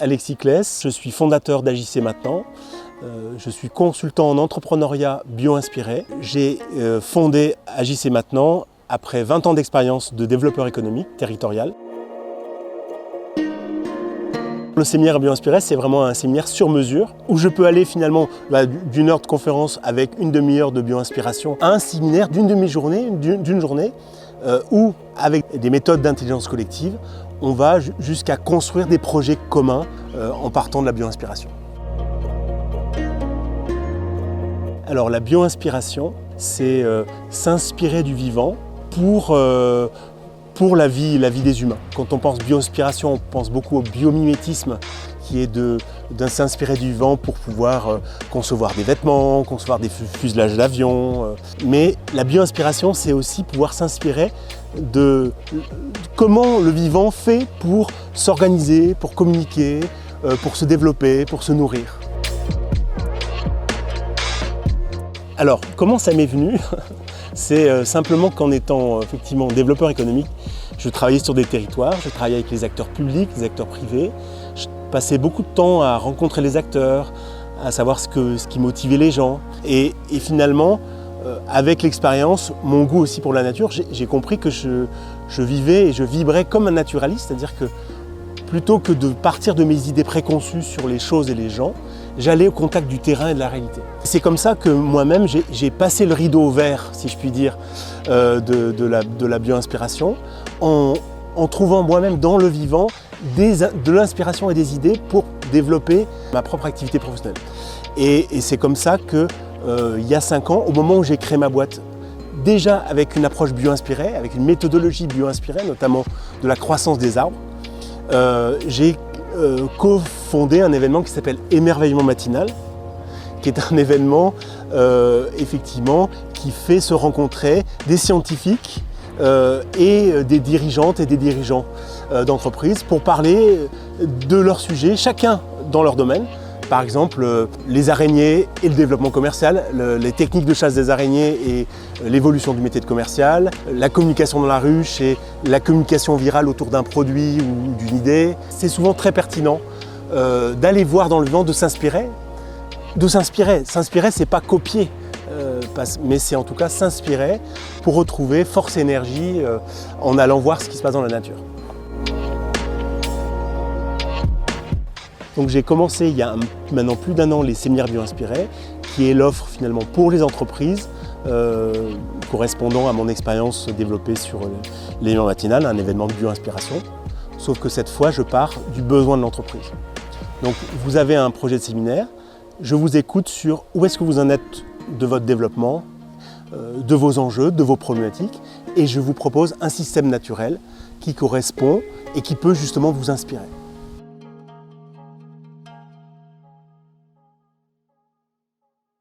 Alexis Claes, je suis fondateur d'Agissez Maintenant. Je suis consultant en entrepreneuriat bio-inspiré. J'ai fondé Agissez Maintenant après 20 ans d'expérience de développeur économique territorial. Le séminaire bio-inspiré, c'est vraiment un séminaire sur mesure où je peux aller finalement d'une heure de conférence avec une demi-heure de bio-inspiration à un séminaire d'une demi-journée, d'une journée, où avec des méthodes d'intelligence collective, on va jusqu'à construire des projets communs en partant de la bio-inspiration. Alors la bio-inspiration, c'est s'inspirer du vivant pour la vie des humains. Quand on pense bio-inspiration, on pense beaucoup au biomimétisme, qui est de s'inspirer du vent pour pouvoir concevoir des vêtements, concevoir des fuselages d'avions. Mais la bio-inspiration, c'est aussi pouvoir s'inspirer de comment le vivant fait pour s'organiser, pour communiquer, pour se développer, pour se nourrir. Alors, comment ça m'est venu? C'est simplement qu'en étant effectivement développeur économique, je travaillais sur des territoires, je travaillais avec les acteurs publics, les acteurs privés. Je passais beaucoup de temps à rencontrer les acteurs, à savoir ce qui motivait les gens. Et finalement, avec l'expérience, mon goût aussi pour la nature, j'ai compris que je vivais et je vibrais comme un naturaliste, c'est-à-dire que plutôt que de partir de mes idées préconçues sur les choses et les gens, j'allais au contact du terrain et de la réalité. C'est comme ça que moi-même, j'ai passé le rideau vert, si je puis dire, de la bio-inspiration, en trouvant moi-même dans le vivant de l'inspiration et des idées pour développer ma propre activité professionnelle. Et c'est comme ça que, il y a 5 ans, au moment où j'ai créé ma boîte, déjà avec une approche bio-inspirée, avec une méthodologie bio-inspirée, notamment de la croissance des arbres, j'ai cofondé un événement qui s'appelle Émerveillement matinal, qui est un événement effectivement qui fait se rencontrer des scientifiques et des dirigeantes et des dirigeants d'entreprises pour parler de leur sujet, chacun dans leur domaine. Par exemple, les araignées et le développement commercial, les techniques de chasse des araignées et l'évolution du métier de commercial, la communication dans la ruche et la communication virale autour d'un produit ou d'une idée. C'est souvent très pertinent d'aller voir dans le vivant, de s'inspirer. S'inspirer, c'est pas copier, mais c'est en tout cas s'inspirer pour retrouver force et énergie en allant voir ce qui se passe dans la nature. Donc j'ai commencé il y a maintenant plus d'1 an les séminaires bio-inspirés, qui est l'offre finalement pour les entreprises, correspondant à mon expérience développée sur l'événement matinal, un événement de bio-inspiration. Sauf que cette fois, je pars du besoin de l'entreprise. Donc vous avez un projet de séminaire, je vous écoute sur où est-ce que vous en êtes de votre développement, de vos enjeux, de vos problématiques, et je vous propose un système naturel qui correspond et qui peut justement vous inspirer.